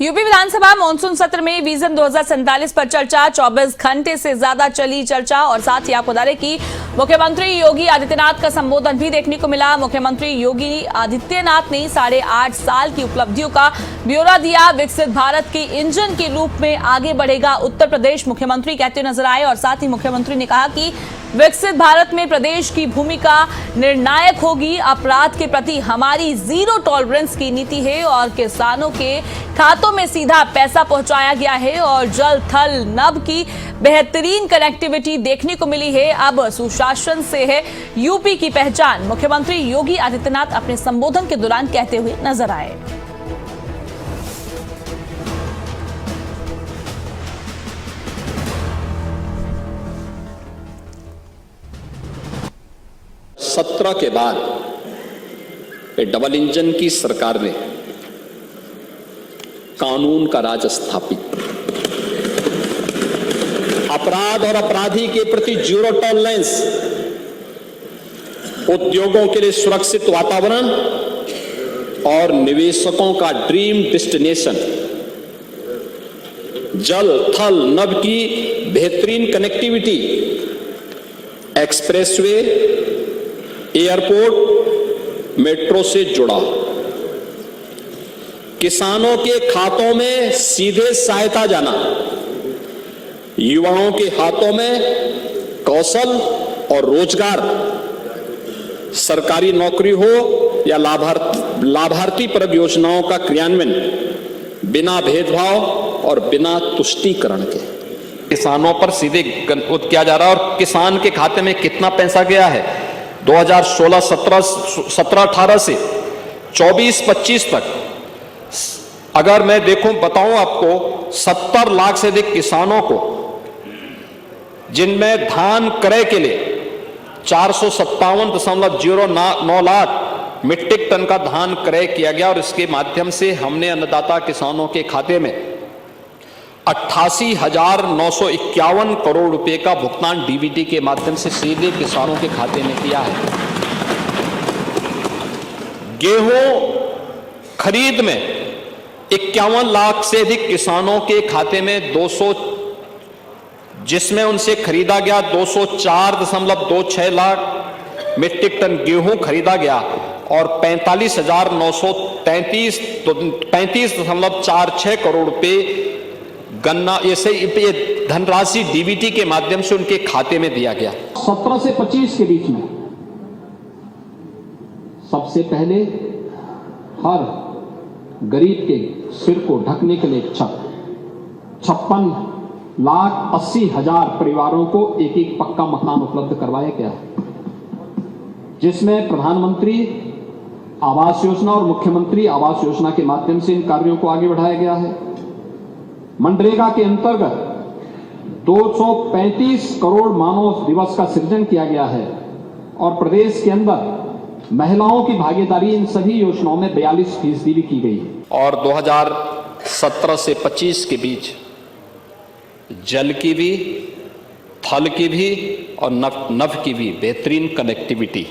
UP विधानसभा monsoon सत्र में vision 2047 पर चर्चा 24 घंटे से ज्यादा चली चर्चा। और साथ ही आपको बता दें कि मुख्यमंत्री योगी आदित्यनाथ का संबोधन भी देखने को मिला। मुख्यमंत्री योगी आदित्यनाथ ने 8.5 साल की उपलब्धियों का ब्यौरा दिया। विकसित भारत के इंजन के रूप में आगे बढ़ेगा उत्तर प्रदेश, मुख्यमंत्री कहते नजर आए। और साथ ही मुख्यमंत्री ने कहा कि विकसित भारत में प्रदेश की भूमिका निर्णायक होगी। अपराध के प्रति हमारी जीरो टॉलरेंस की नीति है और किसानों के खातों में सीधा पैसा पहुंचाया गया है। और जल थल नभ की बेहतरीन कनेक्टिविटी देखने को मिली है। अब सुशासन से है यूपी की पहचान, मुख्यमंत्री योगी आदित्यनाथ अपने संबोधन के दौरान कहते हुए नजर आए। सत्रह के बाद डबल इंजन की सरकार ने कानून का राज स्थापित, अपराध और अपराधी के प्रति जीरो टॉलरेंस, उद्योगों के लिए सुरक्षित वातावरण और निवेशकों का ड्रीम डेस्टिनेशन, जल थल नभ की बेहतरीन कनेक्टिविटी, एक्सप्रेसवे, एयरपोर्ट, मेट्रो से जुड़ा, किसानों के खातों में सीधे सहायता जाना, युवाओं के हाथों में कौशल और रोजगार, सरकारी नौकरी हो या लाभार्थी परक योजनाओं का क्रियान्वयन बिना भेदभाव और बिना तुष्टीकरण के किसानों पर सीधे किया जा रहा है। और किसान के खाते में कितना पैसा गया है 2016-17-18 से 24-25 तक, अगर मैं बताऊं आपको 70 लाख से अधिक किसानों को, जिनमें धान क्रय के लिए 457.09 लाख मीट्रिक टन का धान क्रय किया गया। और इसके माध्यम से हमने अन्नदाता किसानों के खाते में 88,951 करोड़ रुपए का भुगतान डीबीटी के माध्यम से सीधे किसानों के खाते में किया है। गेहूं खरीद में 51 लाख से अधिक किसानों के खाते में जिसमें उनसे खरीदा गया 204.26 लाख मीट्रिक टन गेहूं खरीदा गया और 35,933.46 करोड़ रुपए गन्ना ये धनराशि डीबीटी के माध्यम से उनके खाते में दिया गया। 17 से 25 के बीच में सबसे पहले हर गरीब के सिर को ढकने के लिए 56,80,000 परिवारों को एक एक पक्का मकान उपलब्ध करवाया गया है, जिसमें प्रधानमंत्री आवास योजना और मुख्यमंत्री आवास योजना के माध्यम से इन कार्यों को आगे बढ़ाया गया है। मनरेगा के अंतर्गत 235 करोड़ मानव दिवस का सृजन किया गया है और प्रदेश के अंदर महिलाओं की भागीदारी इन सभी योजनाओं में 42% भी की गई है। और 2017 से 25 के बीच जल की भी, थल की भी और नभ की भी बेहतरीन कनेक्टिविटी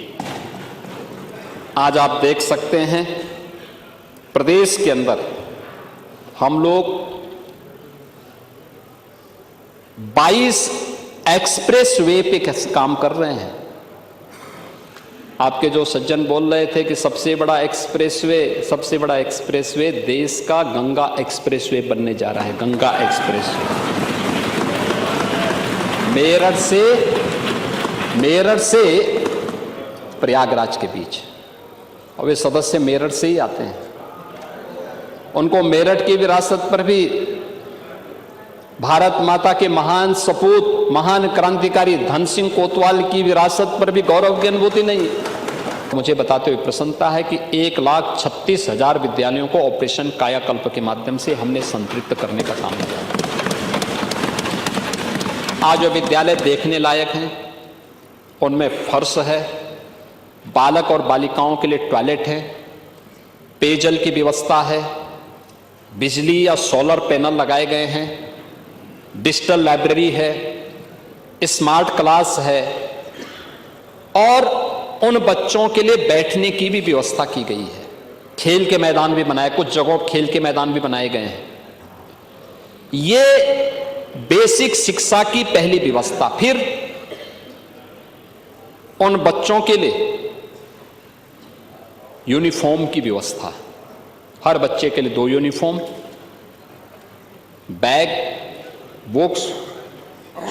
आज आप देख सकते हैं। प्रदेश के अंदर हम लोग 22 एक्सप्रेस वे पे काम कर रहे हैं। आपके जो सज्जन बोल रहे थे कि सबसे बड़ा एक्सप्रेसवे देश का गंगा एक्सप्रेसवे बनने जा रहा है। गंगा एक्सप्रेसवे मेरठ से प्रयागराज के बीच, और वे सदस्य मेरठ से ही आते हैं। उनको मेरठ की विरासत पर भी, भारत माता के महान सपूत, महान क्रांतिकारी धन सिंह कोतवाल की विरासत पर भी गौरव की अनुभूति नहीं। मुझे बताते हुए प्रसन्नता है कि 1,36,000 विद्यालयों को ऑपरेशन कायाकल्प के माध्यम से हमने संतृप्त करने का काम किया। आज जो विद्यालय देखने लायक हैं उनमें फर्श है, बालक और बालिकाओं के लिए टॉयलेट है, पेयजल की व्यवस्था है, बिजली या सोलर पैनल लगाए गए हैं, डिजिटल लाइब्रेरी है, स्मार्ट क्लास है और उन बच्चों के लिए बैठने की भी व्यवस्था की गई है। खेल के मैदान भी बनाए, कुछ जगहों खेल के मैदान भी बनाए गए हैं। ये बेसिक शिक्षा की पहली व्यवस्था। फिर उन बच्चों के लिए यूनिफॉर्म की व्यवस्था, हर बच्चे के लिए 2 uniform, bag, books,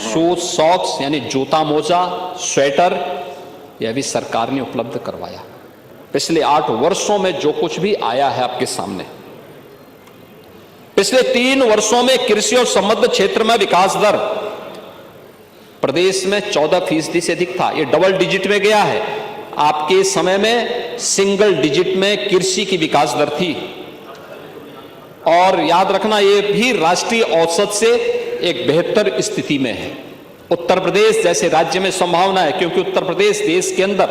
shoes, socks यानी जूता, मोजा, स्वेटर, यह भी सरकार ने उपलब्ध करवाया। पिछले 8 वर्षों में जो कुछ भी आया है आपके सामने, पिछले 3 वर्षों में कृषि और संबद्ध क्षेत्र में विकास दर प्रदेश में 14% से अधिक था, ये डबल डिजिट में गया है। आपके समय में सिंगल डिजिट में कृषि की विकास दर थी। और याद रखना, ये भी राष्ट्रीय औसत से एक बेहतर स्थिति में है। उत्तर प्रदेश जैसे राज्य में संभावना है, क्योंकि उत्तर प्रदेश देश के अंदर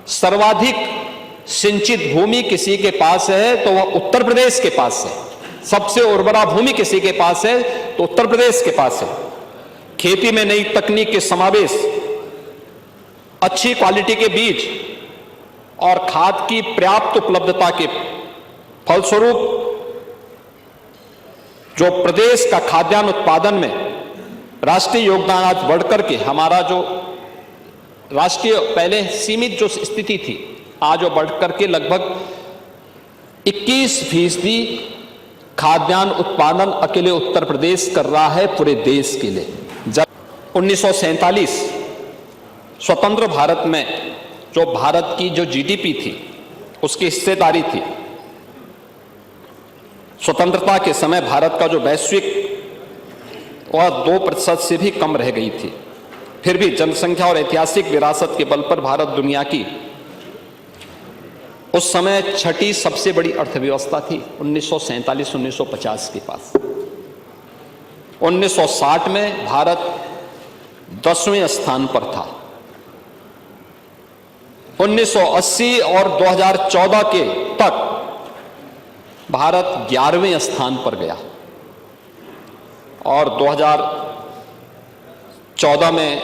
सर्वाधिक सिंचित भूमि किसी के पास है तो वह उत्तर प्रदेश के पास है। सबसे उर्वरा भूमि किसी के पास है तो उत्तर प्रदेश के पास है। खेती में नई तकनीक के समावेश, अच्छी क्वालिटी के बीज और खाद की पर्याप्त उपलब्धता के फलस्वरूप जो प्रदेश का खाद्यान्न उत्पादन में राष्ट्रीय योगदान आज बढ़कर के, हमारा जो राष्ट्रीय पहले सीमित जो स्थिति थी, आज वो बढ़कर के लगभग 21% खाद्यान्न उत्पादन अकेले उत्तर प्रदेश कर रहा है पूरे देश के लिए। जब 1947 स्वतंत्र भारत में जो भारत की जो जीडीपी थी, उसकी हिस्सेदारी थी, स्वतंत्रता के समय भारत का जो वैश्विक वह 2% से भी कम रह गई थी। फिर भी जनसंख्या और ऐतिहासिक विरासत के बल पर भारत दुनिया की उस समय 6ठी सबसे बड़ी अर्थव्यवस्था थी 1947-1950 के पास। 1960 में भारत 10वें स्थान पर था। 1980 और 2014 के तक भारत 11वें स्थान पर गया और 2014 में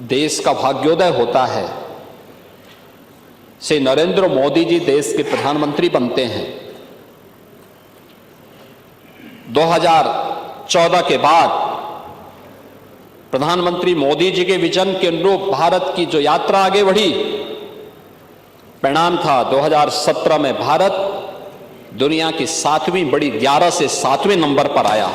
देश का भाग्योदय होता है से नरेंद्र मोदी जी देश के प्रधानमंत्री बनते हैं। 2014 के बाद प्रधानमंत्री मोदी जी के विजन के अनुरूप भारत की जो यात्रा आगे बढ़ी, परिणाम था 2017 में भारत दुनिया की 7वीं बड़ी 11 से 7वें नंबर पर आया।